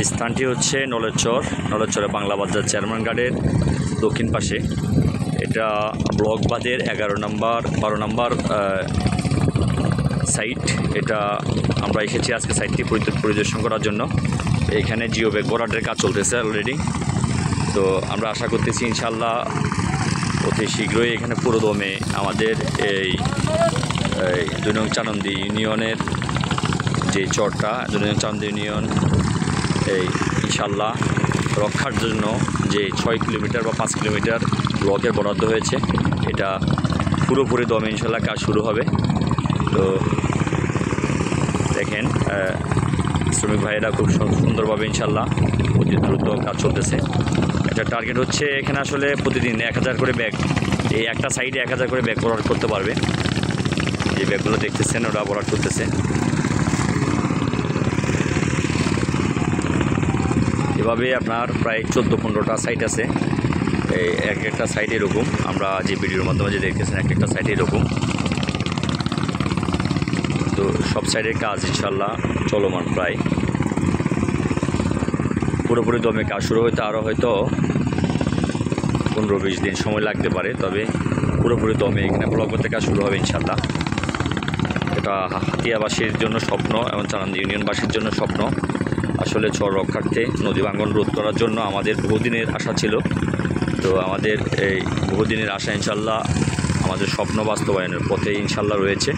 স্থানটি হচ্ছে নলেরচরে বাংলা বাজার চেয়ারম্যান গার্ডের দক্ষিণ পাশে। এটা ব্লক বাদের 12 নম্বর সাইট। এটা আমরা এসেছি আজকে সাইটটি পরিদর্শন করার জন্য। এখানে জিও ব্যাগ ভরাটের কাজ চলতেছে অলরেডি। তো আমরা আশা করতেছি ইনশাল্লাহ অতি শীঘ্রই এখানে পুরো দমে আমাদের এই 2 নং চানন্দি ইউনিয়নের যে চরটা 2 নং চানন্দি ইউনিয়ন এই ইনশাল্লাহ রক্ষার জন্য যে 6 কিলোমিটার বা 5 কিলোমিটার ব্লকের বরাদ্দ হয়েছে, এটা পুরোপুরি দমে ইনশাল্লাহ কাজ শুরু হবে। তো দেখেন শ্রমিক ভাইয়েরা খুব সুন্দরভাবে ইনশাল্লাহ অতি দ্রুত কাজ চলতেছে। একটা টার্গেট হচ্ছে এখানে আসলে প্রতিদিন 1000 করে ব্যাগ, এই একটা সাইডে 1000 করে ব্যাগ ভরাট করতে পারবে। যে ব্যাগগুলো দেখতেছেন ওরা ভরাট করতেছে। এভাবে আপনার প্রায় 14-15টা সাইট আছে। এই একটা সাইট এরকম, আমরা যে ভিডিওর মাধ্যমে যে দেখতেছেন একটা সাইট এরকম। তো সব সাইডের কাজ ইনশাল্লাহ চলমান, প্রায় পুরোপুরি দমে কাজ শুরু হইতে আরও হয়তো 15-20 দিন সময় লাগতে পারে, তবে পুরোপুরি দমে এখানে ব্লকতে কাজ শুরু হবে ইনশাল্লাহ। এটা হাতিয়াবাসীর জন্য স্বপ্ন এবং চানন্দি ইউনিয়নবাসীর জন্য স্বপ্ন। আসলে চর রক্ষার্থে নদী ভাঙন রোধ করার জন্য আমাদের বহুদিনের আশা ছিল। তো আমাদের এই বহুদিনের আশা ইনশাল্লাহ আমাদের স্বপ্ন বাস্তবায়নের পথে ইনশাল্লাহ রয়েছে।